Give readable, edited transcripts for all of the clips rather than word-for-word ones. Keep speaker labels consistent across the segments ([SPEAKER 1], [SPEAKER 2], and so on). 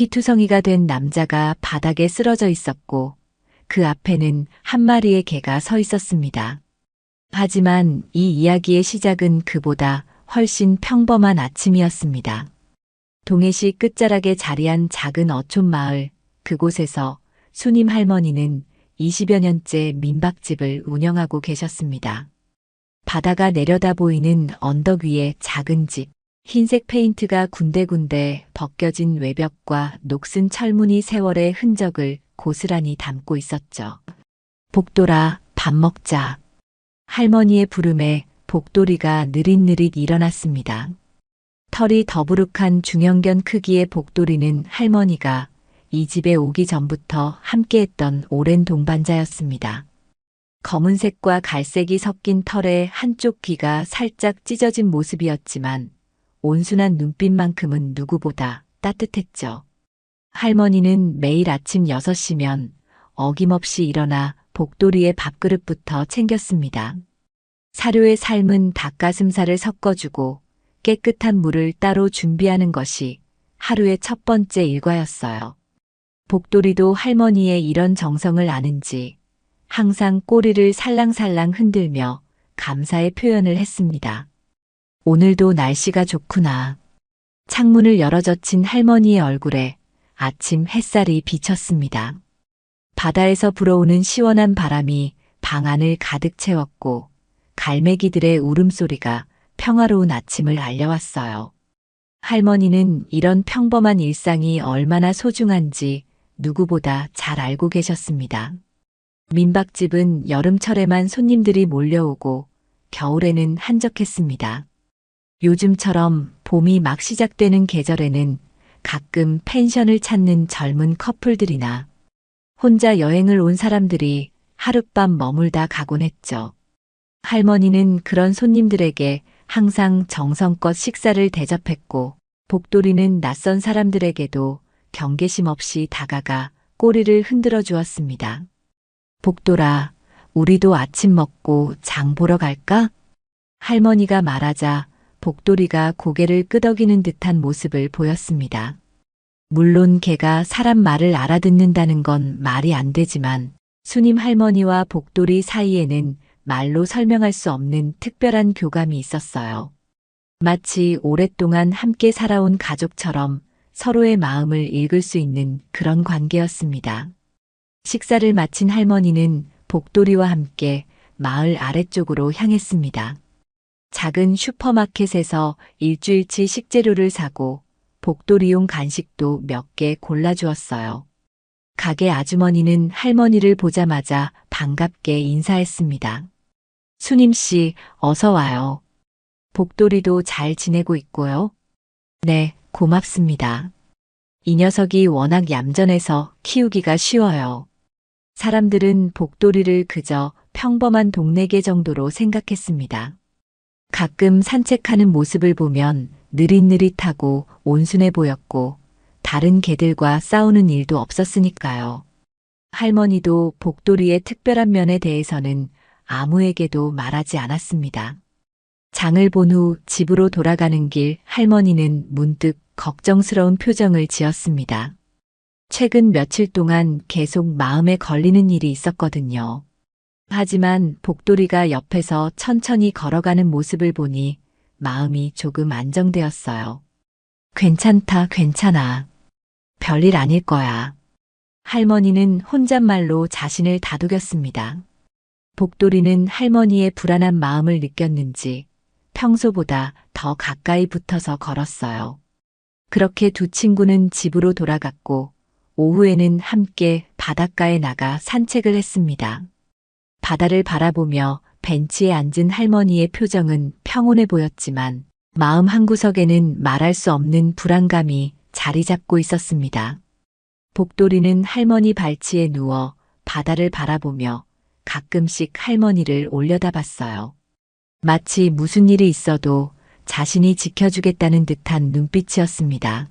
[SPEAKER 1] 피투성이가 된 남자가 바닥에 쓰러져 있었고 그 앞에는 한 마리의 개가 서 있었습니다. 하지만 이 이야기의 시작은 그보다 훨씬 평범한 아침이었습니다. 동해시 끝자락에 자리한 작은 어촌 마을, 그곳에서 수님 할머니는 20여 년째 민박집을 운영하고 계셨습니다. 바다가 내려다 보이는 언덕 위에 작은 집, 흰색 페인트가 군데군데 벗겨진 외벽과 녹슨 철문이 세월의 흔적을 고스란히 담고 있었죠. 복돌아, 밥 먹자. 할머니의 부름에 복돌이가 느릿느릿 일어났습니다. 털이 더부룩한 중형견 크기의 복돌이는 할머니가 이 집에 오기 전부터 함께했던 오랜 동반자였습니다. 검은색과 갈색이 섞인 털에 한쪽 귀가 살짝 찢어진 모습이었지만 온순한 눈빛만큼은 누구보다 따뜻했죠. 할머니는 매일 아침 6시면 어김없이 일어나 복돌이의 밥그릇부터 챙겼습니다. 사료에 삶은 닭가슴살을 섞어주고 깨끗한 물을 따로 준비하는 것이 하루의 첫 번째 일과였어요. 복돌이도 할머니의 이런 정성을 아는지 항상 꼬리를 살랑살랑 흔들며 감사의 표현을 했습니다. 오늘도 날씨가 좋구나. 창문을 열어 젖힌 할머니의 얼굴에 아침 햇살이 비쳤습니다. 바다에서 불어오는 시원한 바람이 방 안을 가득 채웠고 갈매기들의 울음소리가 평화로운 아침을 알려왔어요. 할머니는 이런 평범한 일상이 얼마나 소중한지 누구보다 잘 알고 계셨습니다. 민박집은 여름철에만 손님들이 몰려오고 겨울에는 한적했습니다. 요즘처럼 봄이 막 시작되는 계절에는 가끔 펜션을 찾는 젊은 커플들이나 혼자 여행을 온 사람들이 하룻밤 머물다 가곤 했죠. 할머니는 그런 손님들에게 항상 정성껏 식사를 대접했고 복돌이는 낯선 사람들에게도 경계심 없이 다가가 꼬리를 흔들어 주었습니다. 복돌아, 우리도 아침 먹고 장 보러 갈까? 할머니가 말하자 복돌이가 고개를 끄덕이는 듯한 모습을 보였습니다. 물론 개가 사람 말을 알아듣는다는 건 말이 안 되지만 수님 할머니와 복돌이 사이에는 말로 설명할 수 없는 특별한 교감이 있었어요. 마치 오랫동안 함께 살아온 가족처럼 서로의 마음을 읽을 수 있는 그런 관계였습니다. 식사를 마친 할머니는 복돌이와 함께 마을 아래쪽으로 향했습니다. 작은 슈퍼마켓에서 일주일치 식재료를 사고 복돌이용 간식도 몇 개 골라주었어요. 가게 아주머니는 할머니를 보자마자 반갑게 인사했습니다. 수님씨, 어서 와요. 복돌이도 잘 지내고 있고요. 네, 고맙습니다. 이 녀석이 워낙 얌전해서 키우기가 쉬워요. 사람들은 복돌이를 그저 평범한 동네개 정도로 생각했습니다. 가끔 산책하는 모습을 보면 느릿느릿하고 온순해 보였고 다른 개들과 싸우는 일도 없었으니까요. 할머니도 복돌이의 특별한 면에 대해서는 아무에게도 말하지 않았습니다. 장을 본 후 집으로 돌아가는 길 할머니는 문득 걱정스러운 표정을 지었습니다. 최근 며칠 동안 계속 마음에 걸리는 일이 있었거든요. 하지만 복돌이가 옆에서 천천히 걸어가는 모습을 보니 마음이 조금 안정되었어요. 괜찮다, 괜찮아. 별일 아닐 거야. 할머니는 혼잣말로 자신을 다독였습니다. 복돌이는 할머니의 불안한 마음을 느꼈는지 평소보다 더 가까이 붙어서 걸었어요. 그렇게 두 친구는 집으로 돌아갔고 오후에는 함께 바닷가에 나가 산책을 했습니다. 바다를 바라보며 벤치에 앉은 할머니의 표정은 평온해 보였지만 마음 한구석에는 말할 수 없는 불안감이 자리 잡고 있었습니다. 복돌이는 할머니 발치에 누워 바다를 바라보며 가끔씩 할머니를 올려다봤어요. 마치 무슨 일이 있어도 자신이 지켜주겠다는 듯한 눈빛이었습니다.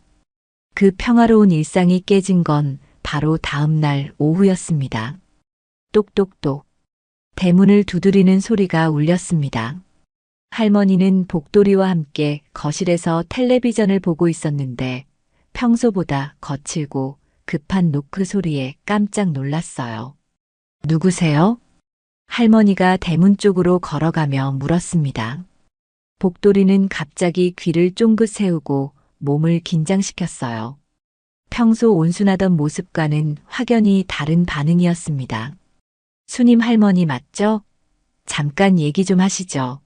[SPEAKER 1] 그 평화로운 일상이 깨진 건 바로 다음 날 오후였습니다. 똑똑똑. 대문을 두드리는 소리가 울렸습니다. 할머니는 복돌이와 함께 거실에서 텔레비전을 보고 있었는데 평소보다 거칠고 급한 노크 소리에 깜짝 놀랐어요. 누구세요? 할머니가 대문 쪽으로 걸어가며 물었습니다. 복돌이는 갑자기 귀를 쫑긋 세우고 몸을 긴장시켰어요. 평소 온순하던 모습과는 확연히 다른 반응이었습니다. 수님 할머니 맞죠? 잠깐 얘기 좀 하시죠.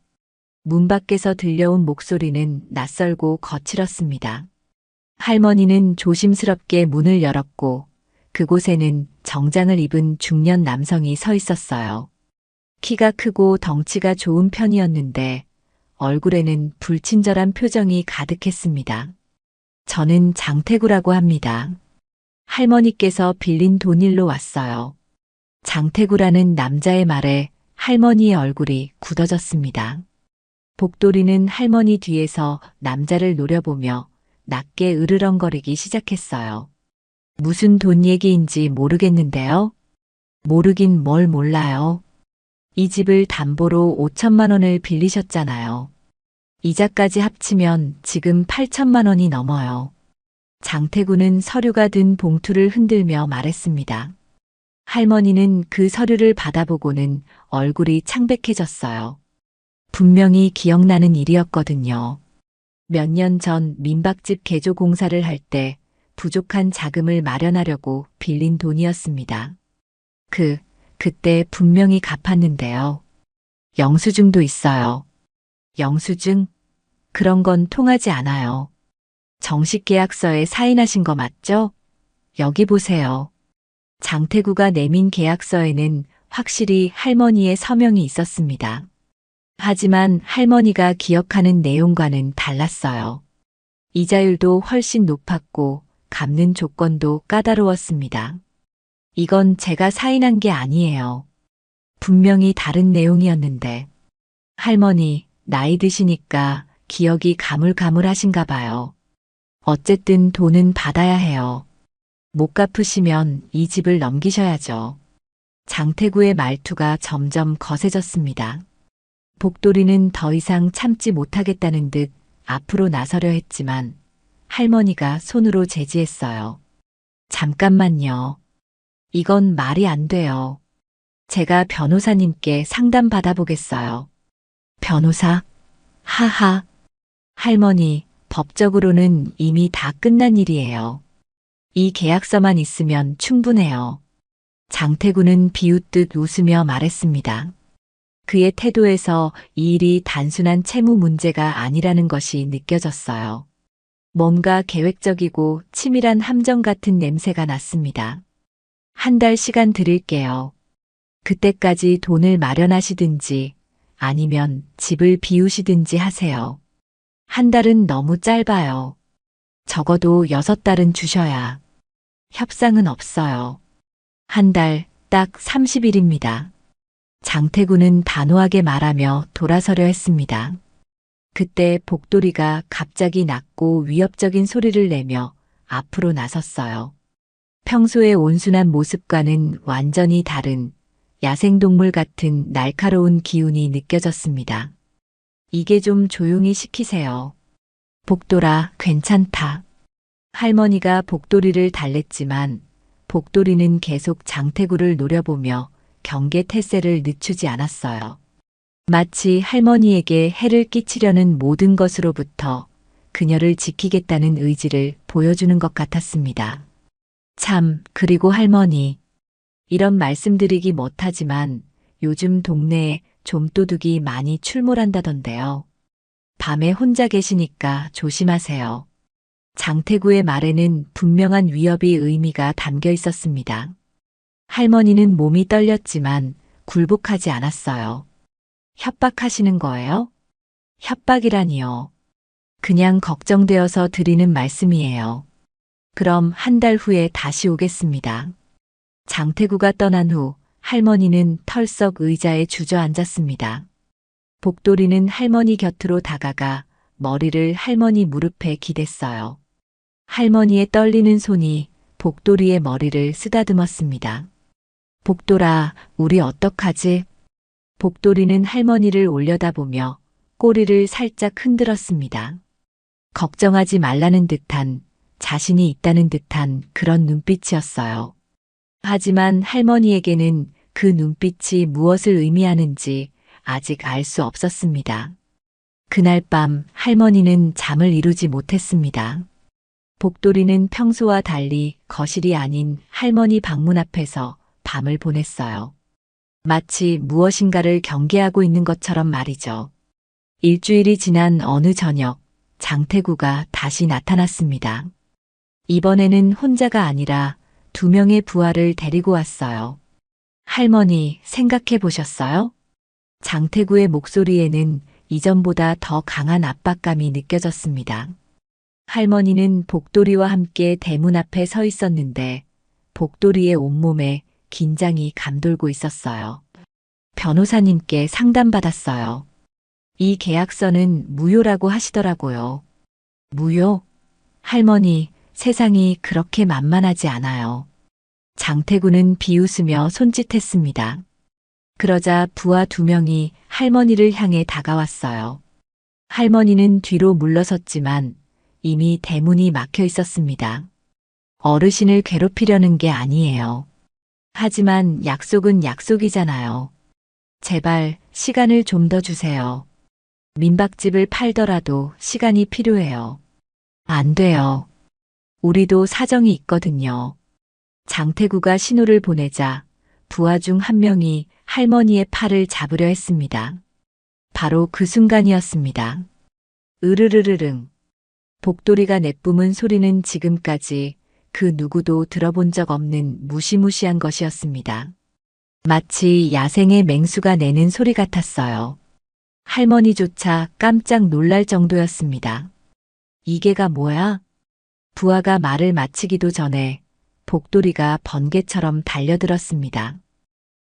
[SPEAKER 1] 문 밖에서 들려온 목소리는 낯설고 거칠었습니다. 할머니는 조심스럽게 문을 열었고 그곳에는 정장을 입은 중년 남성이 서 있었어요. 키가 크고 덩치가 좋은 편이었는데 얼굴에는 불친절한 표정이 가득했습니다. 저는 장태구라고 합니다. 할머니께서 빌린 돈 일로 왔어요. 장태구라는 남자의 말에 할머니의 얼굴이 굳어졌습니다. 복돌이는 할머니 뒤에서 남자를 노려보며 낮게 으르렁거리기 시작했어요. 무슨 돈 얘기인지 모르겠는데요. 모르긴 뭘 몰라요. 이 집을 담보로 5천만 원을 빌리셨잖아요. 이자까지 합치면 지금 8천만 원이 넘어요. 장태구는 서류가 든 봉투를 흔들며 말했습니다. 할머니는 그 서류를 받아보고는 얼굴이 창백해졌어요. 분명히 기억나는 일이었거든요. 몇 년 전 민박집 개조 공사를 할 때 부족한 자금을 마련하려고 빌린 돈이었습니다. 그때 분명히 갚았는데요. 영수증도 있어요. 영수증? 그런 건 통하지 않아요. 정식 계약서에 사인하신 거 맞죠? 여기 보세요. 장태구가 내민 계약서에는 확실히 할머니의 서명이 있었습니다. 하지만 할머니가 기억하는 내용과는 달랐어요. 이자율도 훨씬 높았고 갚는 조건도 까다로웠습니다. 이건 제가 사인한 게 아니에요. 분명히 다른 내용이었는데. 할머니, 나이 드시니까 기억이 가물가물하신가 봐요. 어쨌든 돈은 받아야 해요. 못 갚으시면 이 집을 넘기셔야죠. 장태구의 말투가 점점 거세졌습니다. 복돌이는 더 이상 참지 못하겠다는 듯 앞으로 나서려 했지만 할머니가 손으로 제지했어요. 잠깐만요. 이건 말이 안 돼요. 제가 변호사님께 상담 받아보겠어요. 변호사? 하하. 할머니, 법적으로는 이미 다 끝난 일이에요. 이 계약서만 있으면 충분해요. 장태구는 비웃듯 웃으며 말했습니다. 그의 태도에서 이 일이 단순한 채무 문제가 아니라는 것이 느껴졌어요. 뭔가 계획적이고 치밀한 함정 같은 냄새가 났습니다. 한 달 시간 드릴게요. 그때까지 돈을 마련하시든지 아니면 집을 비우시든지 하세요. 한 달은 너무 짧아요. 적어도 6달은 주셔야. 협상은 없어요. 한 달 딱 30일입니다. 장태구는 단호하게 말하며 돌아서려 했습니다. 그때 복돌이가 갑자기 낮고 위협적인 소리를 내며 앞으로 나섰어요. 평소의 온순한 모습과는 완전히 다른 야생동물 같은 날카로운 기운이 느껴졌습니다. 이게 좀 조용히 시키세요. 복돌아, 괜찮다. 할머니가 복돌이를 달랬지만 복돌이는 계속 장태구를 노려보며 경계 태세를 늦추지 않았어요. 마치 할머니에게 해를 끼치려는 모든 것으로부터 그녀를 지키겠다는 의지를 보여주는 것 같았습니다. 참, 그리고 할머니. 이런 말씀드리기 못하지만 요즘 동네에 좀도둑이 많이 출몰한다던데요. 밤에 혼자 계시니까 조심하세요. 장태구의 말에는 분명한 위협의 의미가 담겨 있었습니다. 할머니는 몸이 떨렸지만 굴복하지 않았어요. 협박하시는 거예요? 협박이라니요. 그냥 걱정되어서 드리는 말씀이에요. 그럼 한 달 후에 다시 오겠습니다. 장태구가 떠난 후 할머니는 털썩 의자에 주저앉았습니다. 복돌이는 할머니 곁으로 다가가 머리를 할머니 무릎에 기댔어요. 할머니의 떨리는 손이 복돌이의 머리를 쓰다듬었습니다. 복돌아, 우리 어떡하지? 복돌이는 할머니를 올려다보며 꼬리를 살짝 흔들었습니다. 걱정하지 말라는 듯한 자신이 있다는 듯한 그런 눈빛이었어요. 하지만 할머니에게는 그 눈빛이 무엇을 의미하는지 아직 알 수 없었습니다. 그날 밤 할머니는 잠을 이루지 못했습니다. 복돌이는 평소와 달리 거실이 아닌 할머니 방문 앞에서 밤을 보냈어요. 마치 무엇인가를 경계하고 있는 것처럼 말이죠. 일주일이 지난 어느 저녁, 장태구가 다시 나타났습니다. 이번에는 혼자가 아니라 2명의 부하를 데리고 왔어요. 할머니, 생각해 보셨어요? 장태구의 목소리에는 이전보다 더 강한 압박감이 느껴졌습니다. 할머니는 복돌이와 함께 대문 앞에 서 있었는데 복돌이의 온몸에 긴장이 감돌고 있었어요. 변호사님께 상담받았어요. 이 계약서는 무효라고 하시더라고요. 무효? 할머니, 세상이 그렇게 만만하지 않아요. 장태구는 비웃으며 손짓했습니다. 그러자 부하 2명이 할머니를 향해 다가왔어요. 할머니는 뒤로 물러섰지만 이미 대문이 막혀 있었습니다. 어르신을 괴롭히려는 게 아니에요. 하지만 약속은 약속이잖아요. 제발 시간을 좀 더 주세요. 민박집을 팔더라도 시간이 필요해요. 안 돼요. 우리도 사정이 있거든요. 장태구가 신호를 보내자 부하 중 한 명이 할머니의 팔을 잡으려 했습니다. 바로 그 순간이었습니다. 으르르르릉. 복돌이가 내뿜은 소리는 지금까지 그 누구도 들어본 적 없는 무시무시한 것이었습니다. 마치 야생의 맹수가 내는 소리 같았어요. 할머니조차 깜짝 놀랄 정도였습니다. 이게가 뭐야? 부하가 말을 마치기도 전에 복돌이가 번개처럼 달려들었습니다.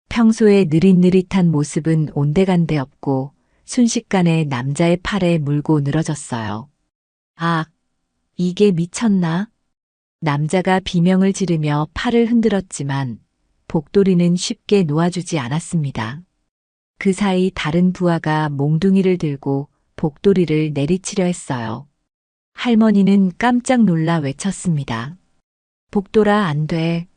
[SPEAKER 1] 평소에 느릿느릿한 모습은 온데간데 없고 순식간에 남자의 팔에 물고 늘어졌어요. 아, 이게 미쳤나? 남자가 비명을 지르며 팔을 흔들었지만 복돌이는 쉽게 놓아주지 않았습니다. 그 사이 다른 부하가 몽둥이를 들고 복돌이를 내리치려 했어요. 할머니는 깜짝 놀라 외쳤습니다. 복돌아, 안 돼.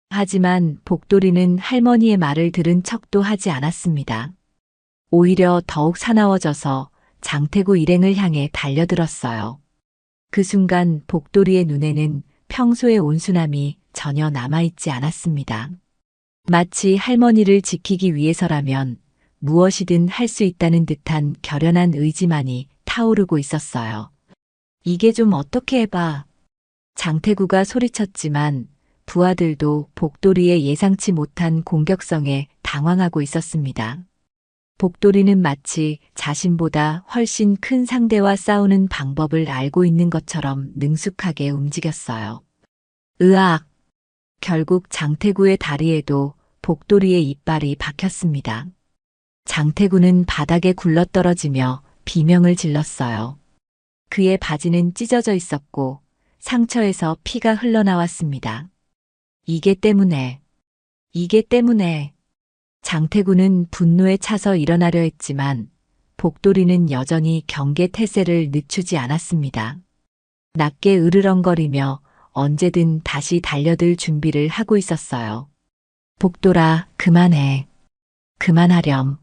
[SPEAKER 1] 하지만 복돌이는 할머니의 말을 들은 척도 하지 않았습니다. 오히려 더욱 사나워져서 장태구 일행을 향해 달려들었어요. 그 순간 복돌이의 눈에는 평소의 온순함이 전혀 남아있지 않았습니다. 마치 할머니를 지키기 위해서라면 무엇이든 할 수 있다는 듯한 결연한 의지만이 타오르고 있었어요. 이게 좀 어떻게 해봐. 장태구가 소리쳤지만 부하들도 복돌이의 예상치 못한 공격성에 당황하고 있었습니다. 복돌이는 마치 자신보다 훨씬 큰 상대와 싸우는 방법을 알고 있는 것처럼 능숙하게 움직였어요. 으악! 결국 장태구의 다리에도 복돌이의 이빨이 박혔습니다. 장태구는 바닥에 굴러떨어지며 비명을 질렀어요. 그의 바지는 찢어져 있었고 상처에서 피가 흘러나왔습니다. 이게 때문에. 장태구는 분노에 차서 일어나려 했지만 복돌이는 여전히 경계 태세를 늦추지 않았습니다. 낮게 으르렁거리며 언제든 다시 달려들 준비를 하고 있었어요. 복돌아, 그만해. 그만하렴.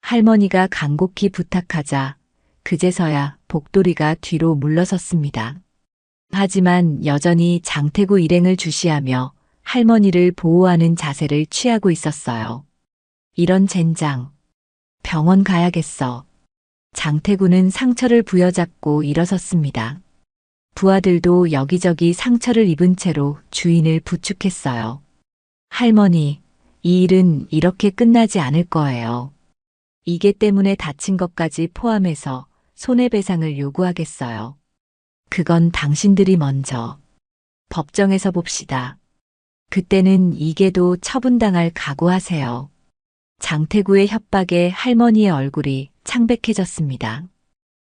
[SPEAKER 1] 할머니가 간곡히 부탁하자 그제서야 복돌이가 뒤로 물러섰습니다. 하지만 여전히 장태구 일행을 주시하며 할머니를 보호하는 자세를 취하고 있었어요. 이런 젠장. 병원 가야겠어. 장태구는 상처를 부여잡고 일어섰습니다. 부하들도 여기저기 상처를 입은 채로 주인을 부축했어요. 할머니, 이 일은 이렇게 끝나지 않을 거예요. 이게 때문에 다친 것까지 포함해서 손해배상을 요구하겠어요. 그건 당신들이 먼저. 법정에서 봅시다. 그때는 이게도 처분당할 각오하세요. 장태구의 협박에 할머니의 얼굴이 창백해졌습니다.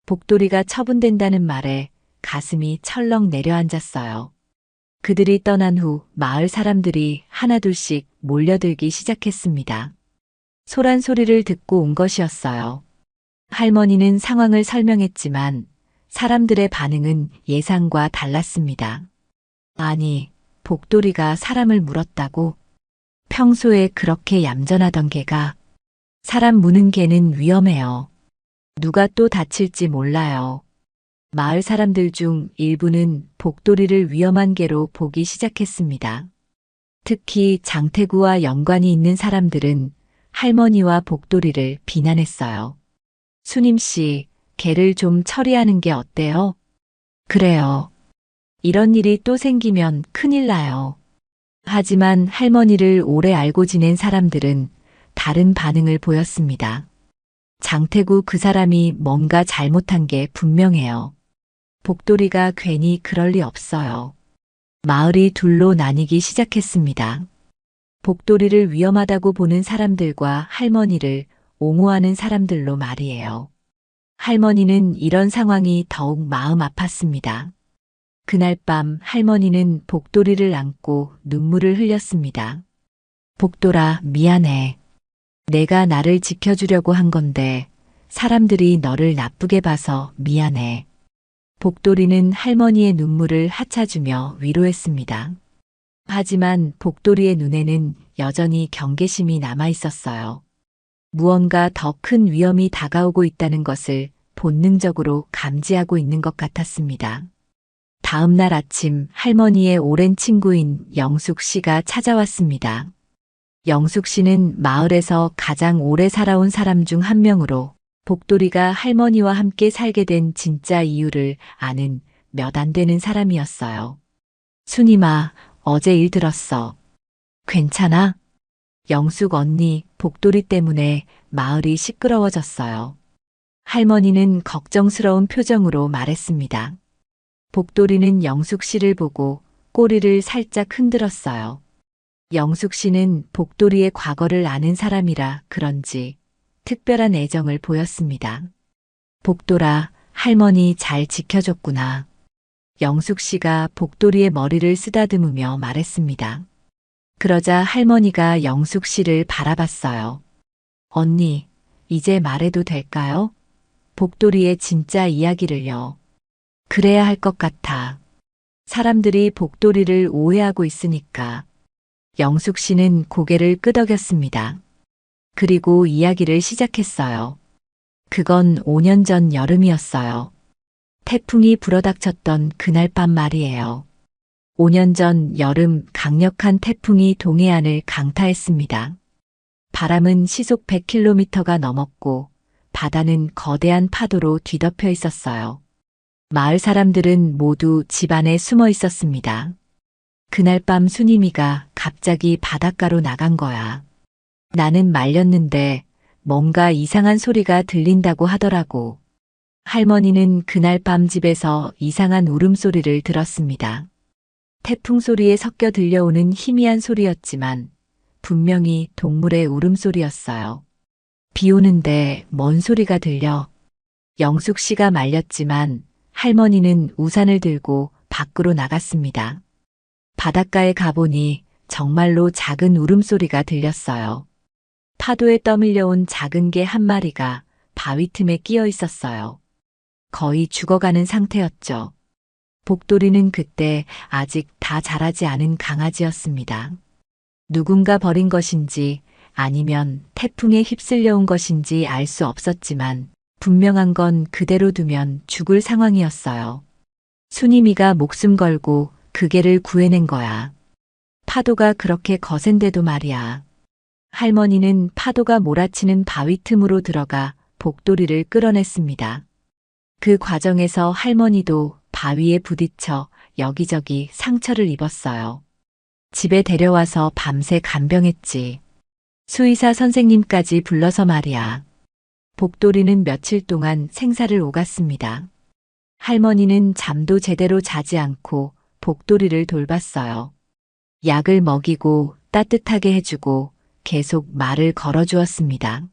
[SPEAKER 1] 복돌이가 처분된다는 말에 가슴이 철렁 내려앉았어요. 그들이 떠난 후 마을 사람들이 하나둘씩 몰려들기 시작했습니다. 소란 소리를 듣고 온 것이었어요. 할머니는 상황을 설명했지만 사람들의 반응은 예상과 달랐습니다. 아니, 복돌이가 사람을 물었다고? 평소에 그렇게 얌전하던 개가 사람 무는 개는 위험해요. 누가 또 다칠지 몰라요. 마을 사람들 중 일부는 복돌이를 위험한 개로 보기 시작했습니다. 특히 장태구와 연관이 있는 사람들은 할머니와 복돌이를 비난했어요. 수님 씨, 개를 좀 처리하는 게 어때요? 그래요. 이런 일이 또 생기면 큰일 나요. 하지만 할머니를 오래 알고 지낸 사람들은 다른 반응을 보였습니다. 장태구 그 사람이 뭔가 잘못한 게 분명해요. 복돌이가 괜히 그럴 리 없어요. 마을이 둘로 나뉘기 시작했습니다. 복돌이를 위험하다고 보는 사람들과 할머니를 옹호하는 사람들로 말이에요. 할머니는 이런 상황이 더욱 마음 아팠습니다. 그날 밤 할머니는 복돌이를 안고 눈물을 흘렸습니다. 복돌아, 미안해. 내가 나를 지켜주려고 한 건데 사람들이 너를 나쁘게 봐서 미안해. 복돌이는 할머니의 눈물을 하차주며 위로했습니다. 하지만 복돌이의 눈에는 여전히 경계심이 남아 있었어요. 무언가 더 큰 위험이 다가오고 있다는 것을 본능적으로 감지하고 있는 것 같았습니다. 다음 날 아침 할머니의 오랜 친구인 영숙 씨가 찾아왔습니다. 영숙 씨는 마을에서 가장 오래 살아온 사람 중 한 명으로 복돌이가 할머니와 함께 살게 된 진짜 이유를 아는 몇 안 되는 사람이었어요. 순임아, 어제 일 들었어. 괜찮아? 영숙 언니, 복돌이 때문에 마을이 시끄러워졌어요. 할머니는 걱정스러운 표정으로 말했습니다. 복돌이는 영숙 씨를 보고 꼬리를 살짝 흔들었어요. 영숙 씨는 복돌이의 과거를 아는 사람이라 그런지 특별한 애정을 보였습니다. 복돌아, 할머니 잘 지켜줬구나. 영숙 씨가 복돌이의 머리를 쓰다듬으며 말했습니다. 그러자 할머니가 영숙 씨를 바라봤어요. 언니, 이제 말해도 될까요? 복돌이의 진짜 이야기를요. 그래야 할 것 같아. 사람들이 복돌이를 오해하고 있으니까. 영숙 씨는 고개를 끄덕였습니다. 그리고 이야기를 시작했어요. 그건 5년 전 여름이었어요. 태풍이 불어닥쳤던 그날 밤 말이에요. 5년 전 여름 강력한 태풍이 동해안을 강타했습니다. 바람은 시속 100km가 넘었고 바다는 거대한 파도로 뒤덮여 있었어요. 마을 사람들은 모두 집 안에 숨어 있었습니다. 그날 밤 순임이가 갑자기 바닷가로 나간 거야. 나는 말렸는데 뭔가 이상한 소리가 들린다고 하더라고. 할머니는 그날 밤 집에서 이상한 울음소리를 들었습니다. 태풍 소리에 섞여 들려오는 희미한 소리였지만 분명히 동물의 울음소리였어요. 비 오는데 뭔 소리가 들려? 영숙 씨가 말렸지만 할머니는 우산을 들고 밖으로 나갔습니다. 바닷가에 가보니 정말로 작은 울음소리가 들렸어요. 파도에 떠밀려온 작은 개 한 마리가 바위 틈에 끼어 있었어요. 거의 죽어가는 상태였죠. 복돌이는 그때 아직 다 자라지 않은 강아지였습니다. 누군가 버린 것인지 아니면 태풍에 휩쓸려 온 것인지 알 수 없었지만 분명한 건 그대로 두면 죽을 상황이었어요. 순임이가 목숨 걸고 그 개를 구해낸 거야. 파도가 그렇게 거센데도 말이야. 할머니는 파도가 몰아치는 바위 틈으로 들어가 복돌이를 끌어냈습니다. 그 과정에서 할머니도 바위에 부딪혀 여기저기 상처를 입었어요. 집에 데려와서 밤새 간병했지. 수의사 선생님까지 불러서 말이야. 복돌이는 며칠 동안 생사를 오갔습니다. 할머니는 잠도 제대로 자지 않고 복돌이를 돌봤어요. 약을 먹이고 따뜻하게 해주고 계속 말을 걸어주었습니다.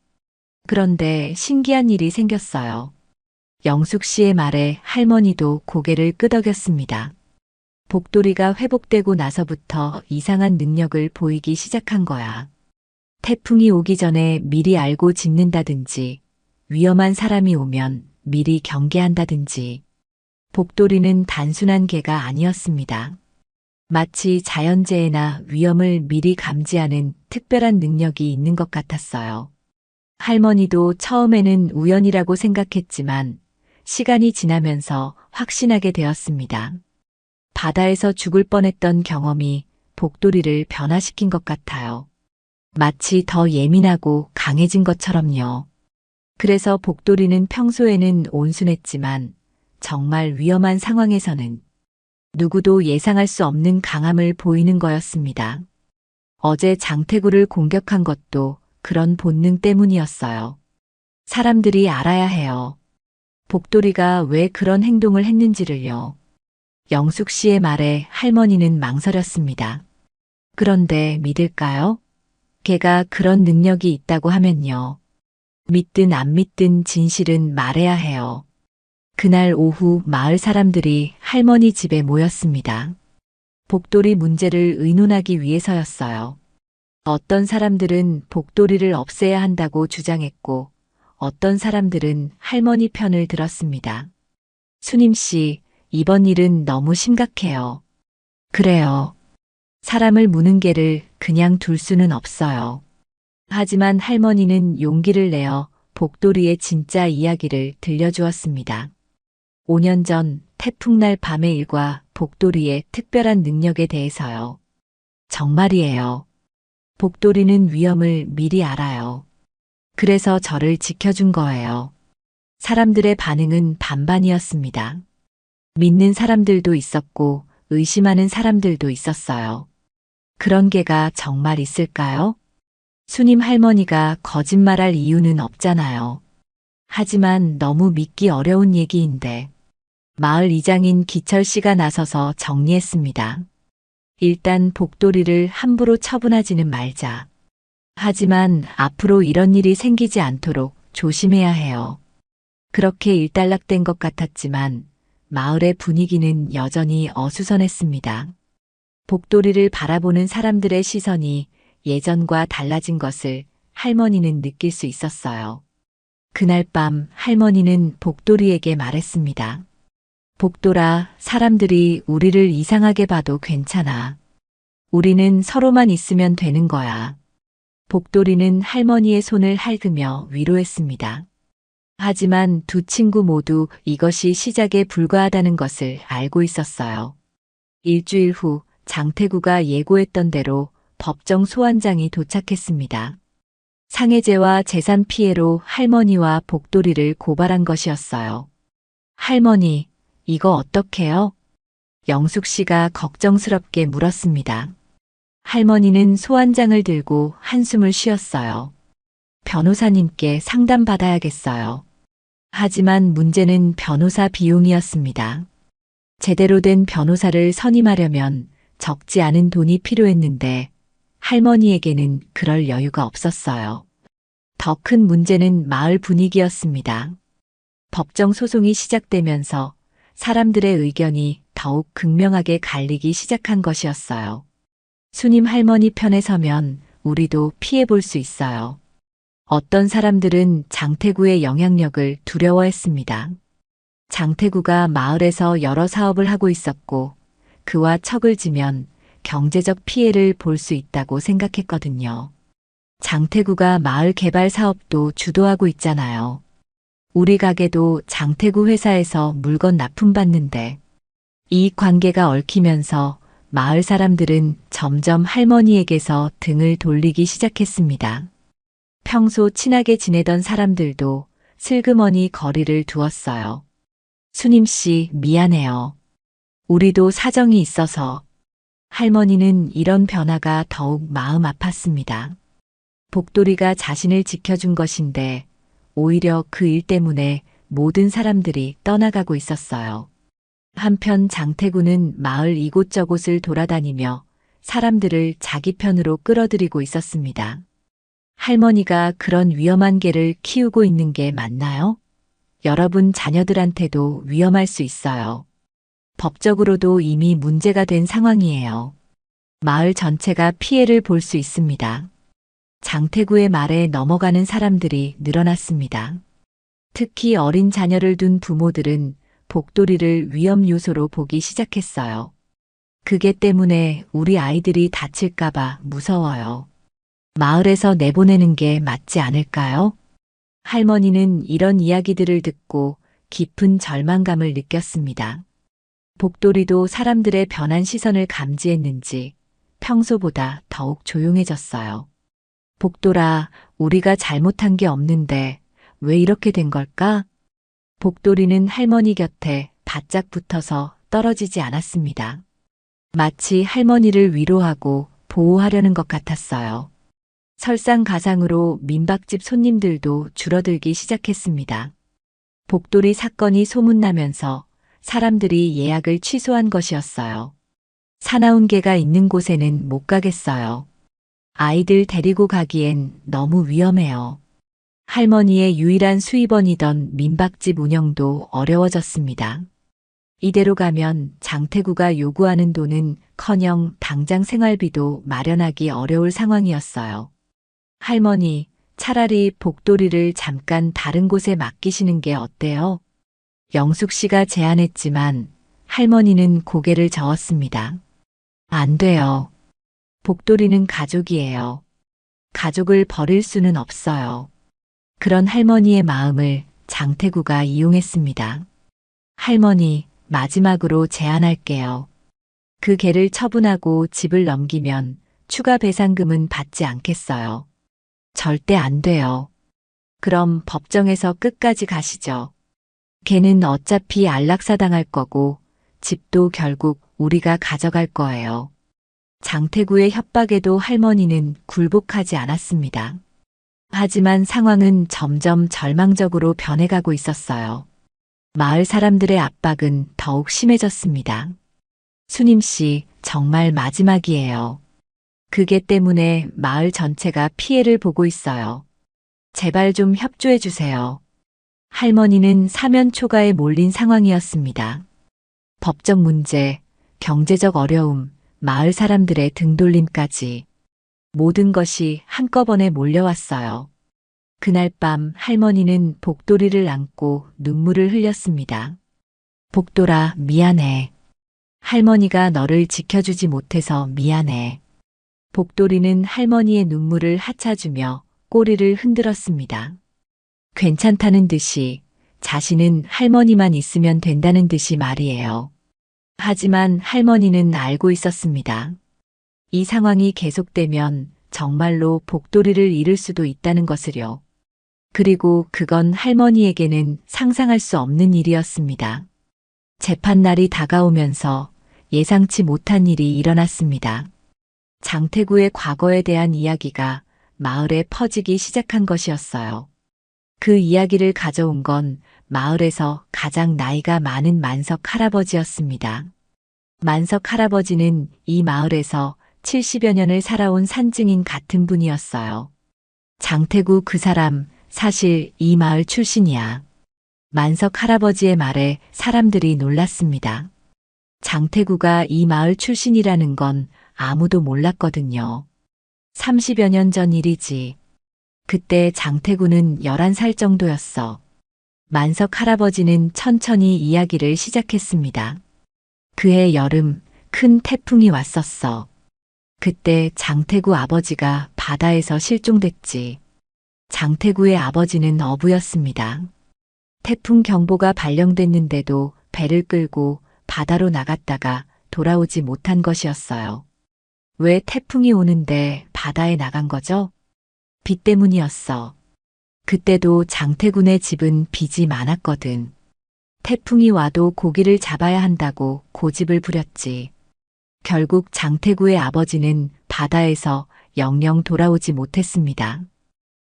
[SPEAKER 1] 그런데 신기한 일이 생겼어요. 영숙 씨의 말에 할머니도 고개를 끄덕였습니다. 복돌이가 회복되고 나서부터 이상한 능력을 보이기 시작한 거야. 태풍이 오기 전에 미리 알고 짖는다든지, 위험한 사람이 오면 미리 경계한다든지, 복돌이는 단순한 개가 아니었습니다. 마치 자연재해나 위험을 미리 감지하는 특별한 능력이 있는 것 같았어요. 할머니도 처음에는 우연이라고 생각했지만 시간이 지나면서 확신하게 되었습니다. 바다에서 죽을 뻔했던 경험이 복돌이를 변화시킨 것 같아요. 마치 더 예민하고 강해진 것처럼요. 그래서 복돌이는 평소에는 온순했지만 정말 위험한 상황에서는 누구도 예상할 수 없는 강함을 보이는 거였습니다. 어제 장태구를 공격한 것도 그런 본능 때문이었어요. 사람들이 알아야 해요. 복돌이가 왜 그런 행동을 했는지를요. 영숙 씨의 말에 할머니는 망설였습니다. 그런데 믿을까요? 걔가 그런 능력이 있다고 하면요. 믿든 안 믿든 진실은 말해야 해요. 그날 오후 마을 사람들이 할머니 집에 모였습니다. 복돌이 문제를 의논하기 위해서였어요. 어떤 사람들은 복돌이를 없애야 한다고 주장했고, 어떤 사람들은 할머니 편을 들었습니다. 수님 씨, 이번 일은 너무 심각해요. 그래요. 사람을 무는 개를 그냥 둘 수는 없어요. 하지만 할머니는 용기를 내어 복돌이의 진짜 이야기를 들려주었습니다. 5년 전 태풍날 밤의 일과 복돌이의 특별한 능력에 대해서요. 정말이에요. 복돌이는 위험을 미리 알아요. 그래서 저를 지켜준 거예요. 사람들의 반응은 반반이었습니다. 믿는 사람들도 있었고 의심하는 사람들도 있었어요. 그런 개가 정말 있을까요? 수님 할머니가 거짓말할 이유는 없잖아요. 하지만 너무 믿기 어려운 얘기인데 마을 이장인 기철 씨가 나서서 정리했습니다. 일단 복돌이를 함부로 처분하지는 말자. 하지만 앞으로 이런 일이 생기지 않도록 조심해야 해요. 그렇게 일단락된 것 같았지만 마을의 분위기는 여전히 어수선했습니다. 복돌이를 바라보는 사람들의 시선이 예전과 달라진 것을 할머니는 느낄 수 있었어요. 그날 밤 할머니는 복돌이에게 말했습니다. 복돌아, 사람들이 우리를 이상하게 봐도 괜찮아. 우리는 서로만 있으면 되는 거야. 복돌이는 할머니의 손을 핥으며 위로했습니다. 하지만 두 친구 모두 이것이 시작에 불과하다는 것을 알고 있었어요. 일주일 후 장태구가 예고했던 대로 법정 소환장이 도착했습니다. 상해죄와 재산 피해로 할머니와 복돌이를 고발한 것이었어요. 할머니, 이거 어떡해요? 영숙 씨가 걱정스럽게 물었습니다. 할머니는 소환장을 들고 한숨을 쉬었어요. 변호사님께 상담받아야겠어요. 하지만 문제는 변호사 비용이었습니다. 제대로 된 변호사를 선임하려면 적지 않은 돈이 필요했는데 할머니에게는 그럴 여유가 없었어요. 더 큰 문제는 마을 분위기였습니다. 법정 소송이 시작되면서 사람들의 의견이 더욱 극명하게 갈리기 시작한 것이었어요. 수님 할머니 편에 서면 우리도 피해볼 수 있어요. 어떤 사람들은 장태구의 영향력을 두려워했습니다. 장태구가 마을에서 여러 사업을 하고 있었고 그와 척을 지면 경제적 피해를 볼 수 있다고 생각했거든요. 장태구가 마을 개발 사업도 주도하고 있잖아요. 우리 가게도 장태구 회사에서 물건 납품받는데 이 관계가 얽히면서 마을 사람들은 점점 할머니에게서 등을 돌리기 시작했습니다. 평소 친하게 지내던 사람들도 슬그머니 거리를 두었어요. 수님 씨, 미안해요. 우리도 사정이 있어서. 할머니는 이런 변화가 더욱 마음 아팠습니다. 복돌이가 자신을 지켜준 것인데 오히려 그 일 때문에 모든 사람들이 떠나가고 있었어요. 한편 장태구는 마을 이곳저곳을 돌아다니며 사람들을 자기 편으로 끌어들이고 있었습니다. 할머니가 그런 위험한 개를 키우고 있는 게 맞나요? 여러분 자녀들한테도 위험할 수 있어요. 법적으로도 이미 문제가 된 상황이에요. 마을 전체가 피해를 볼 수 있습니다. 장태구의 말에 넘어가는 사람들이 늘어났습니다. 특히 어린 자녀를 둔 부모들은 복돌이를 위험 요소로 보기 시작했어요. 그게 때문에 우리 아이들이 다칠까봐 무서워요. 마을에서 내보내는 게 맞지 않을까요? 할머니는 이런 이야기들을 듣고 깊은 절망감을 느꼈습니다. 복돌이도 사람들의 변한 시선을 감지했는지 평소보다 더욱 조용해졌어요. 복돌아, 우리가 잘못한 게 없는데 왜 이렇게 된 걸까? 복돌이는 할머니 곁에 바짝 붙어서 떨어지지 않았습니다. 마치 할머니를 위로하고 보호하려는 것 같았어요. 설상가상으로 민박집 손님들도 줄어들기 시작했습니다. 복돌이 사건이 소문나면서 사람들이 예약을 취소한 것이었어요. 사나운 개가 있는 곳에는 못 가겠어요. 아이들 데리고 가기엔 너무 위험해요. 할머니의 유일한 수입원이던 민박집 운영도 어려워졌습니다. 이대로 가면 장태구가 요구하는 돈은 커녕 당장 생활비도 마련하기 어려울 상황이었어요. 할머니, 차라리 복돌이를 잠깐 다른 곳에 맡기시는 게 어때요? 영숙 씨가 제안했지만 할머니는 고개를 저었습니다. 안 돼요. 복돌이는 가족이에요. 가족을 버릴 수는 없어요. 그런 할머니의 마음을 장태구가 이용했습니다. 할머니, 마지막으로 제안할게요. 그 개를 처분하고 집을 넘기면 추가 배상금은 받지 않겠어요. 절대 안 돼요. 그럼 법정에서 끝까지 가시죠. 걔는 어차피 안락사당할 거고 집도 결국 우리가 가져갈 거예요. 장태구의 협박에도 할머니는 굴복하지 않았습니다. 하지만 상황은 점점 절망적으로 변해가고 있었어요. 마을 사람들의 압박은 더욱 심해졌습니다. 수님 씨, 정말 마지막이에요. 그게 때문에 마을 전체가 피해를 보고 있어요. 제발 좀 협조해 주세요. 할머니는 사면 초가에 몰린 상황이었습니다. 법적 문제, 경제적 어려움, 마을 사람들의 등돌림까지 모든 것이 한꺼번에 몰려왔어요. 그날 밤 할머니는 복돌이를 안고 눈물을 흘렸습니다. 복돌아, 미안해. 할머니가 너를 지켜주지 못해서 미안해. 복돌이는 할머니의 눈물을 하차주며 꼬리를 흔들었습니다. 괜찮다는 듯이, 자신은 할머니만 있으면 된다는 듯이 말이에요. 하지만 할머니는 알고 있었습니다. 이 상황이 계속되면 정말로 복돌이를 잃을 수도 있다는 것을요. 그리고 그건 할머니에게는 상상할 수 없는 일이었습니다. 재판날이 다가오면서 예상치 못한 일이 일어났습니다. 장태구의 과거에 대한 이야기가 마을에 퍼지기 시작한 것이었어요. 그 이야기를 가져온 건 마을에서 가장 나이가 많은 만석 할아버지였습니다. 만석 할아버지는 이 마을에서 70여 년을 살아온 산증인 같은 분이었어요. 장태구 그 사람 사실 이 마을 출신이야. 만석 할아버지의 말에 사람들이 놀랐습니다. 장태구가 이 마을 출신이라는 건 아무도 몰랐거든요. 30여 년 전 일이지. 그때 장태구는 11살 정도였어. 만석 할아버지는 천천히 이야기를 시작했습니다. 그해 여름 큰 태풍이 왔었어. 그때 장태구 아버지가 바다에서 실종됐지. 장태구의 아버지는 어부였습니다. 태풍 경보가 발령됐는데도 배를 끌고 바다로 나갔다가 돌아오지 못한 것이었어요. 왜 태풍이 오는데 바다에 나간 거죠? 비 때문이었어. 그때도 장태군의 집은 빚이 많았거든. 태풍이 와도 고기를 잡아야 한다고 고집을 부렸지. 결국 장태구의 아버지는 바다에서 영영 돌아오지 못했습니다.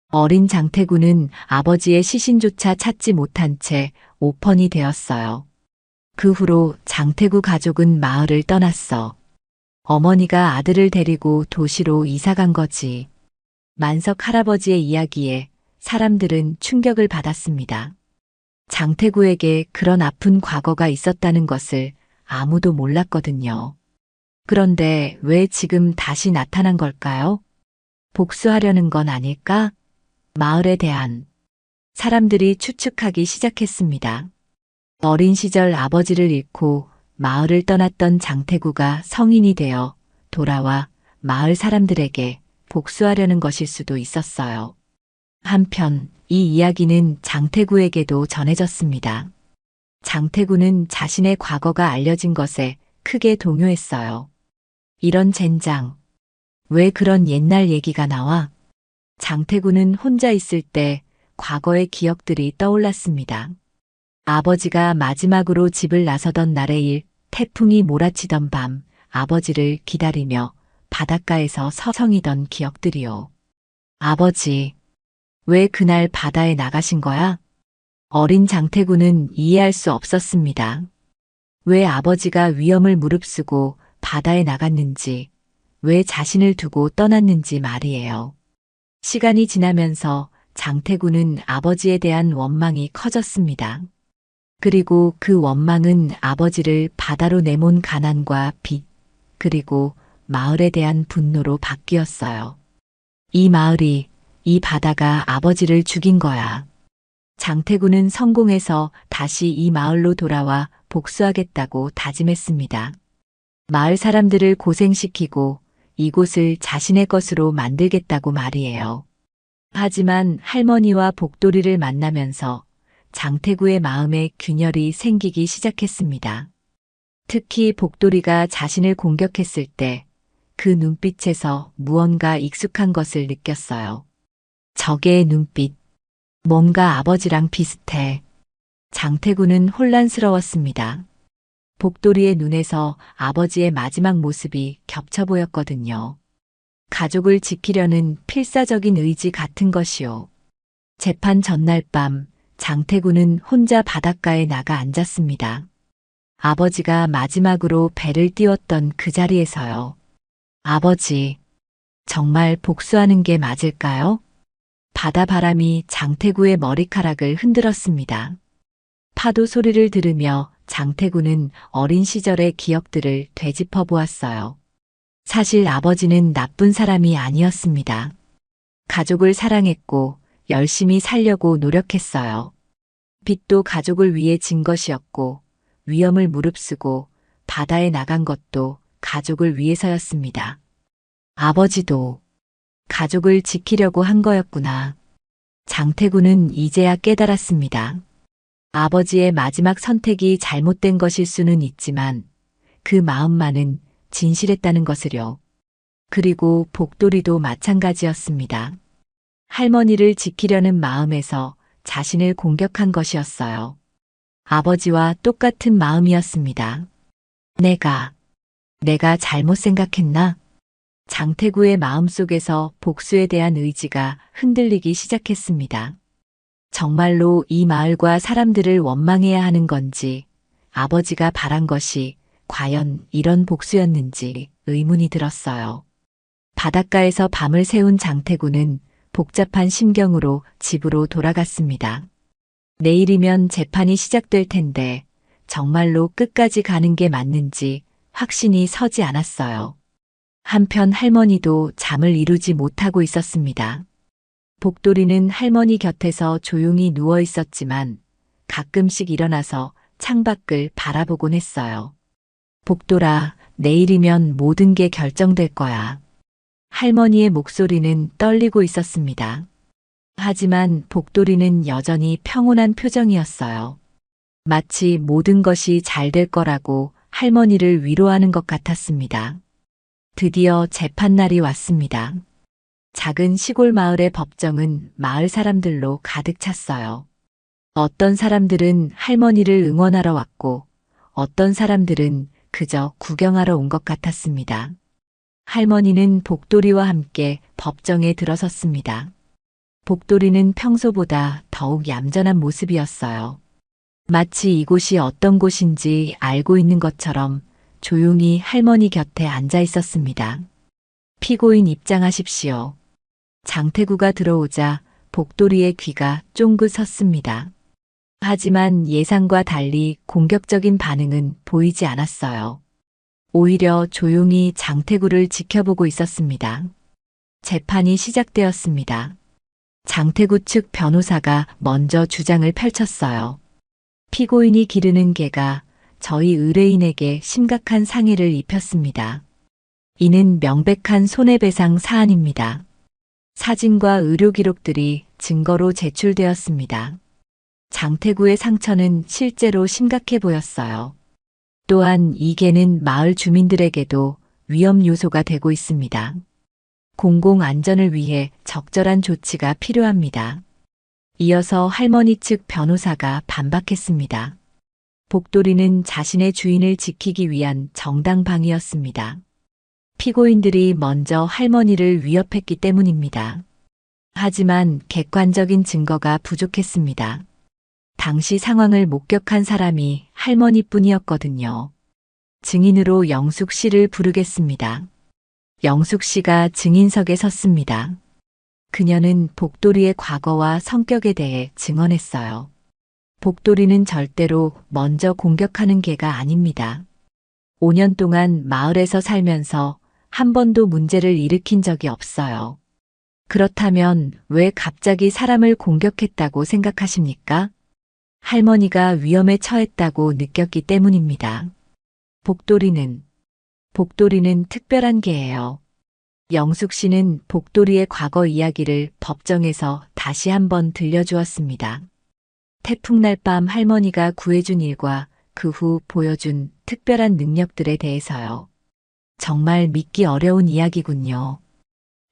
[SPEAKER 1] 어린 장태구는 아버지의 시신조차 찾지 못한 채 오펀이 되었어요. 그 후로 장태구 가족은 마을을 떠났어. 어머니가 아들을 데리고 도시로 이사 간 거지. 만석 할아버지의 이야기에 사람들은 충격을 받았습니다. 장태구에게 그런 아픈 과거가 있었다는 것을 아무도 몰랐거든요. 그런데 왜 지금 다시 나타난 걸까요? 복수하려는 건 아닐까? 마을에 대한 사람들이 추측하기 시작했습니다. 어린 시절 아버지를 잃고 마을을 떠났던 장태구가 성인이 되어 돌아와 마을 사람들에게 복수하려는 것일 수도 있었어요. 한편 이 이야기는 장태구에게도 전해졌습니다. 장태구는 자신의 과거가 알려진 것에 크게 동요했어요. 이런 젠장. 왜 그런 옛날 얘기가 나와? 장태구는 혼자 있을 때 과거의 기억들이 떠올랐습니다. 아버지가 마지막으로 집을 나서던 날의 일, 태풍이 몰아치던 밤, 아버지를 기다리며 바닷가에서 서성이던 기억들이요. 아버지, 왜 그날 바다에 나가신 거야? 어린 장태구는 이해할 수 없었습니다. 왜 아버지가 위험을 무릅쓰고 바다에 나갔는지, 왜 자신을 두고 떠났는지 말이에요. 시간이 지나면서 장태구는 아버지에 대한 원망이 커졌습니다. 그리고 그 원망은 아버지를 바다로 내몬 가난과 빚, 그리고 마을에 대한 분노로 바뀌었어요. 이 마을이, 이 바다가 아버지를 죽인 거야. 장태구는 성공해서 다시 이 마을로 돌아와 복수하겠다고 다짐했습니다. 마을 사람들을 고생시키고 이곳을 자신의 것으로 만들겠다고 말이에요. 하지만 할머니와 복돌이를 만나면서 장태구의 마음에 균열이 생기기 시작했습니다. 특히 복돌이가 자신을 공격했을 때 그 눈빛에서 무언가 익숙한 것을 느꼈어요. 적의 눈빛. 뭔가 아버지랑 비슷해. 장태구는 혼란스러웠습니다. 복돌이의 눈에서 아버지의 마지막 모습이 겹쳐 보였거든요. 가족을 지키려는 필사적인 의지 같은 것이요. 재판 전날 밤 장태구는 혼자 바닷가에 나가 앉았습니다. 아버지가 마지막으로 배를 띄웠던 그 자리에서요. 아버지, 정말 복수하는 게 맞을까요? 바다 바람이 장태구의 머리카락을 흔들었습니다. 파도 소리를 들으며 장태구는 어린 시절의 기억들을 되짚어 보았어요. 사실 아버지는 나쁜 사람이 아니었습니다. 가족을 사랑했고 열심히 살려고 노력했어요. 빚도 가족을 위해 진 것이었고 위험을 무릅쓰고 바다에 나간 것도 가족을 위해서였습니다. 아버지도 가족을 지키려고 한 거였구나. 장태구는 이제야 깨달았습니다. 아버지의 마지막 선택이 잘못된 것일 수는 있지만 그 마음만은 진실했다는 것을요. 그리고 복돌이도 마찬가지였습니다. 할머니를 지키려는 마음에서 자신을 공격한 것이었어요. 아버지와 똑같은 마음이었습니다. 내가 잘못 생각했나? 장태구의 마음속에서 복수에 대한 의지가 흔들리기 시작했습니다. 정말로 이 마을과 사람들을 원망해야 하는 건지, 아버지가 바란 것이 과연 이런 복수였는지 의문이 들었어요. 바닷가에서 밤을 새운 장태구는 복잡한 심경으로 집으로 돌아갔습니다. 내일이면 재판이 시작될 텐데 정말로 끝까지 가는 게 맞는지 확신이 서지 않았어요. 한편 할머니도 잠을 이루지 못하고 있었습니다. 복돌이는 할머니 곁에서 조용히 누워 있었지만 가끔씩 일어나서 창밖을 바라보곤 했어요. 복돌아, 내일이면 모든 게 결정될 거야. 할머니의 목소리는 떨리고 있었습니다. 하지만 복돌이는 여전히 평온한 표정이었어요. 마치 모든 것이 잘 될 거라고 할머니를 위로하는 것 같았습니다. 드디어 재판날이 왔습니다. 작은 시골 마을의 법정은 마을 사람들로 가득 찼어요. 어떤 사람들은 할머니를 응원하러 왔고 어떤 사람들은 그저 구경하러 온 것 같았습니다. 할머니는 복돌이와 함께 법정에 들어섰습니다. 복돌이는 평소보다 더욱 얌전한 모습이었어요. 마치 이곳이 어떤 곳인지 알고 있는 것처럼 조용히 할머니 곁에 앉아 있었습니다. 피고인 입장하십시오. 장태구가 들어오자 복돌이의 귀가 쫑긋 섰습니다. 하지만 예상과 달리 공격적인 반응은 보이지 않았어요. 오히려 조용히 장태구를 지켜보고 있었습니다. 재판이 시작되었습니다. 장태구 측 변호사가 먼저 주장을 펼쳤어요. 피고인이 기르는 개가 저희 의뢰인에게 심각한 상해를 입혔습니다. 이는 명백한 손해배상 사안입니다. 사진과 의료 기록들이 증거로 제출되었습니다. 장태구의 상처는 실제로 심각해 보였어요. 또한 이 개는 마을 주민들에게도 위험 요소가 되고 있습니다. 공공 안전을 위해 적절한 조치가 필요합니다. 이어서 할머니 측 변호사가 반박했습니다. 복돌이는 자신의 주인을 지키기 위한 정당방위였습니다. 피고인들이 먼저 할머니를 위협했기 때문입니다. 하지만 객관적인 증거가 부족했습니다. 당시 상황을 목격한 사람이 할머니뿐이었거든요. 증인으로 영숙 씨를 부르겠습니다. 영숙 씨가 증인석에 섰습니다. 그녀는 복돌이의 과거와 성격에 대해 증언했어요. 복돌이는 절대로 먼저 공격하는 개가 아닙니다. 5년 동안 마을에서 살면서 한 번도 문제를 일으킨 적이 없어요. 그렇다면 왜 갑자기 사람을 공격했다고 생각하십니까? 할머니가 위험에 처했다고 느꼈기 때문입니다. 복돌이는 특별한 개예요. 영숙 씨는 복돌이의 과거 이야기를 법정에서 다시 한번 들려주었습니다. 태풍날 밤 할머니가 구해준 일과 그 후 보여준 특별한 능력들에 대해서요. 정말 믿기 어려운 이야기군요.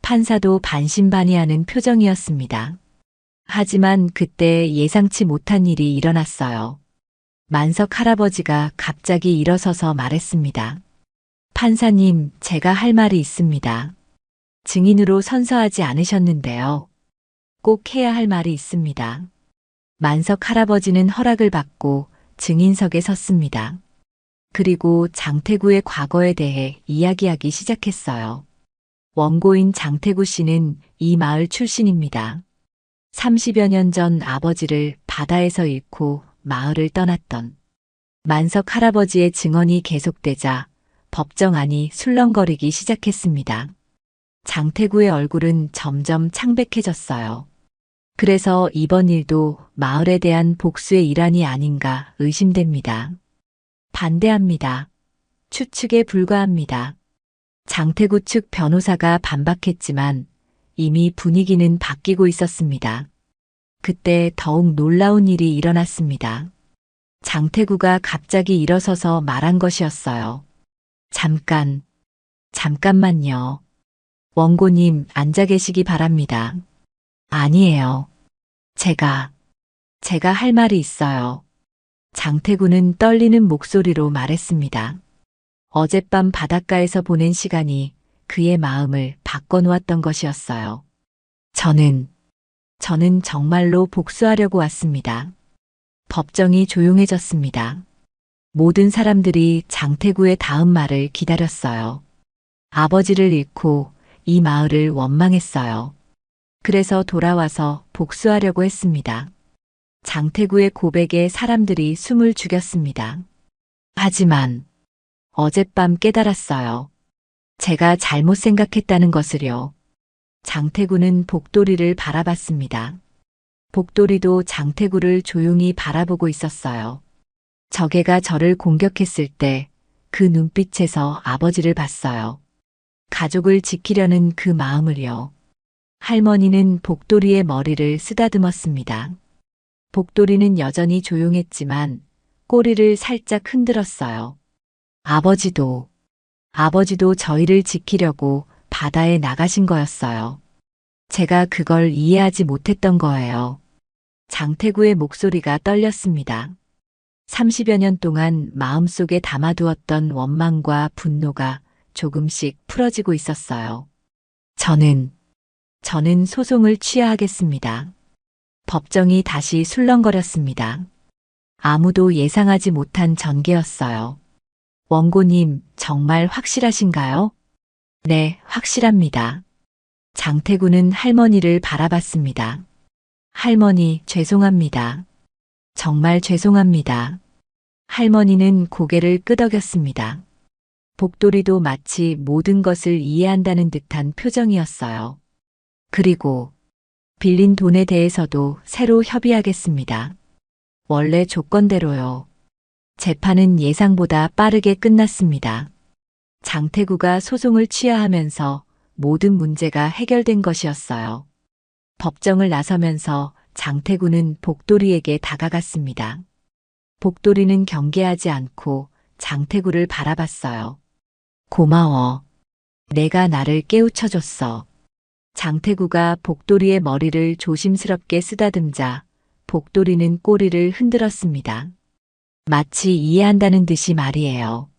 [SPEAKER 1] 판사도 반신반의하는 표정이었습니다. 하지만 그때 예상치 못한 일이 일어났어요. 만석 할아버지가 갑자기 일어서서 말했습니다. 판사님, 제가 할 말이 있습니다. 증인으로 선서하지 않으셨는데요. 꼭 해야 할 말이 있습니다. 만석 할아버지는 허락을 받고 증인석에 섰습니다. 그리고 장태구의 과거에 대해 이야기하기 시작했어요. 원고인 장태구 씨는 이 마을 출신입니다. 30여 년 전 아버지를 바다에서 잃고 마을을 떠났던 만석 할아버지의 증언이 계속되자 법정 안이 술렁거리기 시작했습니다. 장태구의 얼굴은 점점 창백해졌어요. 그래서 이번 일도 마을에 대한 복수의 일환이 아닌가 의심됩니다. 반대합니다. 추측에 불과합니다. 장태구 측 변호사가 반박했지만 이미 분위기는 바뀌고 있었습니다. 그때 더욱 놀라운 일이 일어났습니다. 장태구가 갑자기 일어서서 말한 것이었어요. 잠깐만요. 원고님, 앉아 계시기 바랍니다. 아니에요. 제가 할 말이 있어요. 장태구는 떨리는 목소리로 말했습니다. 어젯밤 바닷가에서 보낸 시간이 그의 마음을 바꿔놓았던 것이었어요. 저는 정말로 복수하려고 왔습니다. 법정이 조용해졌습니다. 모든 사람들이 장태구의 다음 말을 기다렸어요. 아버지를 잃고 이 마을을 원망했어요. 그래서 돌아와서 복수하려고 했습니다. 장태구의 고백에 사람들이 숨을 죽였습니다. 하지만 어젯밤 깨달았어요. 제가 잘못 생각했다는 것을요. 장태구는 복돌이를 바라봤습니다. 복돌이도 장태구를 조용히 바라보고 있었어요. 저개가 저를 공격했을 때 그 눈빛에서 아버지를 봤어요. 가족을 지키려는 그 마음을요. 할머니는 복돌이의 머리를 쓰다듬었습니다. 복돌이는 여전히 조용했지만 꼬리를 살짝 흔들었어요. 아버지도 저희를 지키려고 바다에 나가신 거였어요. 제가 그걸 이해하지 못했던 거예요. 장태구의 목소리가 떨렸습니다. 30여 년 동안 마음속에 담아두었던 원망과 분노가 조금씩 풀어지고 있었어요. 저는 소송을 취하하겠습니다. 법정이 다시 술렁거렸습니다. 아무도 예상하지 못한 전개였어요. 원고님, 정말 확실하신가요? 네, 확실합니다. 장태구는 할머니를 바라봤습니다. 할머니, 죄송합니다. 정말 죄송합니다. 할머니는 고개를 끄덕였습니다. 복돌이도 마치 모든 것을 이해한다는 듯한 표정이었어요. 그리고 빌린 돈에 대해서도 새로 협의하겠습니다. 원래 조건대로요. 재판은 예상보다 빠르게 끝났습니다. 장태구가 소송을 취하하면서 모든 문제가 해결된 것이었어요. 법정을 나서면서 장태구는 복돌이에게 다가갔습니다. 복돌이는 경계하지 않고 장태구를 바라봤어요. 고마워. 내가 나를 깨우쳐줬어. 장태구가 복돌이의 머리를 조심스럽게 쓰다듬자 복돌이는 꼬리를 흔들었습니다. 마치 이해한다는 듯이 말이에요.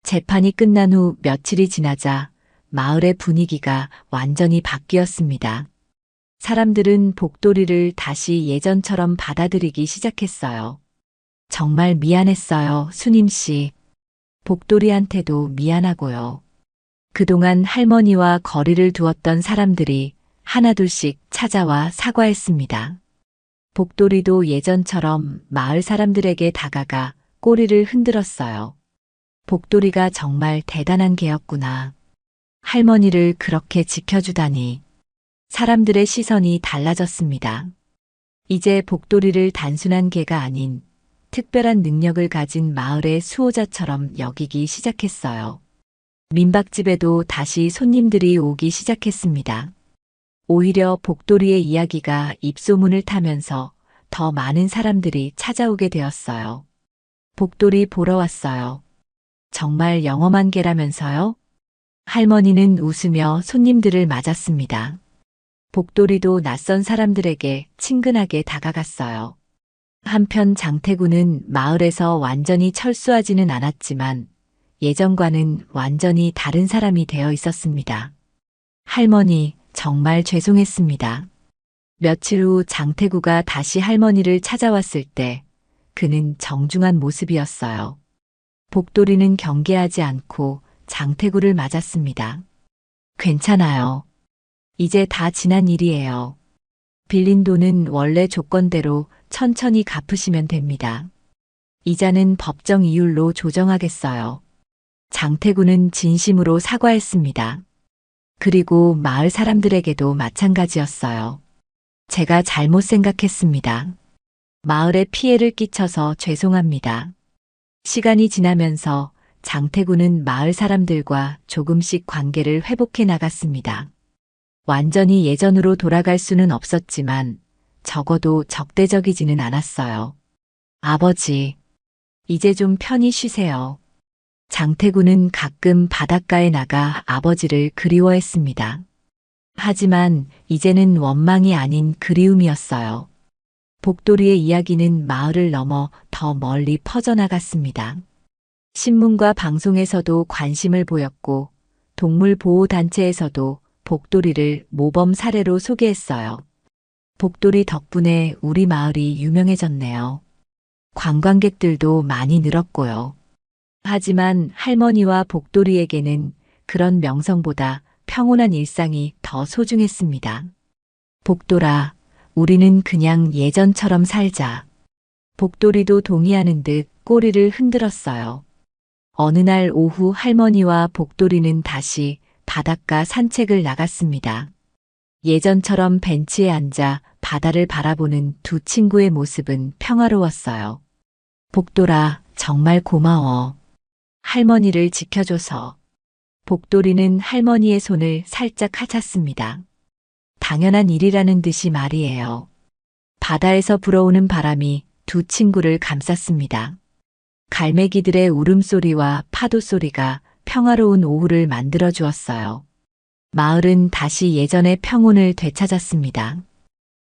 [SPEAKER 1] 재판이 끝난 후 며칠이 지나자 마을의 분위기가 완전히 바뀌었습니다. 사람들은 복돌이를 다시 예전처럼 받아들이기 시작했어요. 정말 미안했어요, 수님 씨. 복돌이한테도 미안하고요. 그동안 할머니와 거리를 두었던 사람들이 하나둘씩 찾아와 사과했습니다. 복돌이도 예전처럼 마을 사람들에게 다가가 꼬리를 흔들었어요. 복돌이가 정말 대단한 개였구나. 할머니를 그렇게 지켜주다니. 사람들의 시선이 달라졌습니다. 이제 복돌이를 단순한 개가 아닌 특별한 능력을 가진 마을의 수호자처럼 여기기 시작했어요. 민박집에도 다시 손님들이 오기 시작했습니다. 오히려 복돌이의 이야기가 입소문을 타면서 더 많은 사람들이 찾아오게 되었어요. 복돌이 보러 왔어요. 정말 영험한 개라면서요? 할머니는 웃으며 손님들을 맞았습니다. 복돌이도 낯선 사람들에게 친근하게 다가갔어요. 한편 장태구는 마을에서 완전히 철수하지는 않았지만 예전과는 완전히 다른 사람이 되어 있었습니다. 할머니, 정말 죄송했습니다. 며칠 후 장태구가 다시 할머니를 찾아왔을 때 그는 정중한 모습이었어요. 복돌이는 경계하지 않고 장태구를 맞았습니다. 괜찮아요. 이제 다 지난 일이에요. 빌린 돈은 원래 조건대로 천천히 갚으시면 됩니다. 이자는 법정 이율로 조정하겠어요. 장태구는 진심으로 사과했습니다. 그리고 마을 사람들에게도 마찬가지였어요. 제가 잘못 생각했습니다. 마을에 피해를 끼쳐서 죄송합니다. 시간이 지나면서 장태구는 마을 사람들과 조금씩 관계를 회복해 나갔습니다. 완전히 예전으로 돌아갈 수는 없었지만 적어도 적대적이지는 않았어요. 아버지, 이제 좀 편히 쉬세요. 장태구는 가끔 바닷가에 나가 아버지를 그리워했습니다. 하지만 이제는 원망이 아닌 그리움이었어요. 복돌이의 이야기는 마을을 넘어 더 멀리 퍼져나갔습니다. 신문과 방송에서도 관심을 보였고 동물보호단체에서도 복돌이를 모범 사례로 소개했어요. 복돌이 덕분에 우리 마을이 유명해졌네요. 관광객들도 많이 늘었고요. 하지만 할머니와 복돌이에게는 그런 명성보다 평온한 일상이 더 소중했습니다. 복돌아, 우리는 그냥 예전처럼 살자. 복돌이도 동의하는 듯 꼬리를 흔들었어요. 어느 날 오후 할머니와 복돌이는 다시 바닷가 산책을 나갔습니다. 예전처럼 벤치에 앉아 바다를 바라보는 두 친구의 모습은 평화로웠어요. 복돌아, 정말 고마워. 할머니를 지켜줘서. 복돌이는 할머니의 손을 살짝 하찼습니다. 당연한 일이라는 듯이 말이에요. 바다에서 불어오는 바람이 두 친구를 감쌌습니다. 갈매기들의 울음소리와 파도소리가 평화로운 오후를 만들어 주었어요. 마을은 다시 예전의 평온을 되찾았습니다.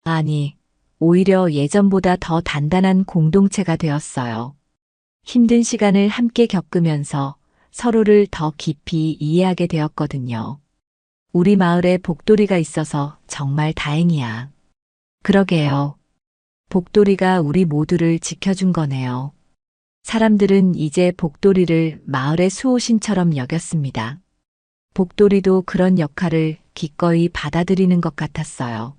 [SPEAKER 1] 아니, 오히려 예전보다 더 단단한 공동체가 되었어요. 힘든 시간을 함께 겪으면서 서로를 더 깊이 이해하게 되었거든요. 우리 마을에 복돌이가 있어서 정말 다행이야. 그러게요. 복돌이가 우리 모두를 지켜준 거네요. 사람들은 이제 복돌이를 마을의 수호신처럼 여겼습니다. 복돌이도 그런 역할을 기꺼이 받아들이는 것 같았어요.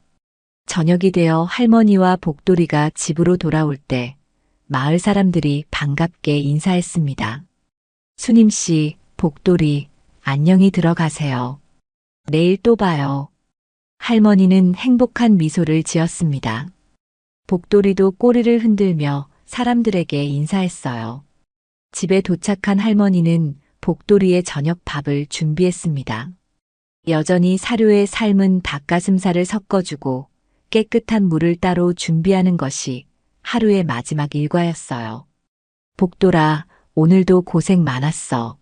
[SPEAKER 1] 저녁이 되어 할머니와 복돌이가 집으로 돌아올 때 마을 사람들이 반갑게 인사했습니다. 수님 씨, 복돌이, 안녕히 들어가세요. 내일 또 봐요. 할머니는 행복한 미소를 지었습니다. 복돌이도 꼬리를 흔들며 사람들에게 인사했어요. 집에 도착한 할머니는 복돌이의 저녁 밥을 준비했습니다. 여전히 사료에 삶은 닭가슴살을 섞어주고 깨끗한 물을 따로 준비하는 것이 하루의 마지막 일과였어요. 복돌아, 오늘도 고생 많았어.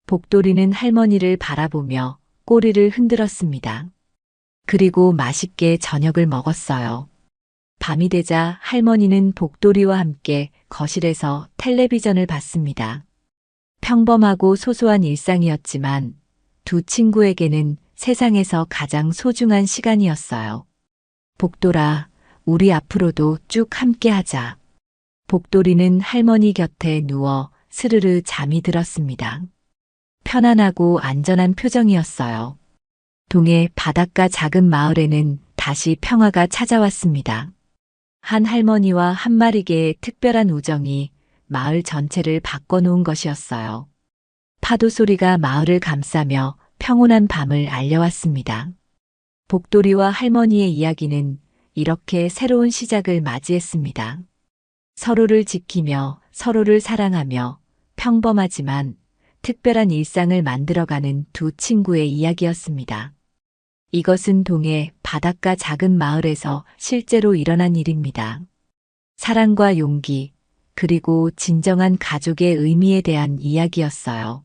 [SPEAKER 1] 복돌이는 할머니를 바라보며 꼬리를 흔들었습니다. 그리고 맛있게 저녁을 먹었어요. 밤이 되자 할머니는 복돌이와 함께 거실에서 텔레비전을 봤습니다. 평범하고 소소한 일상이었지만 두 친구에게는 세상에서 가장 소중한 시간이었어요. 복돌아, 우리 앞으로도 쭉 함께 하자. 복돌이는 할머니 곁에 누워 스르르 잠이 들었습니다. 편안하고 안전한 표정이었어요. 동해 바닷가 작은 마을에는 다시 평화가 찾아왔습니다. 한 할머니와 한 마리 개의 특별한 우정이 마을 전체를 바꿔놓은 것이었어요. 파도 소리가 마을을 감싸며 평온한 밤을 알려왔습니다. 복돌이와 할머니의 이야기는 이렇게 새로운 시작을 맞이했습니다. 서로를 지키며 서로를 사랑하며 평범하지만 특별한 일상을 만들어가는 두 친구의 이야기였습니다. 이것은 동해 바닷가 작은 마을에서 실제로 일어난 일입니다. 사랑과 용기, 그리고 진정한 가족의 의미에 대한 이야기였어요.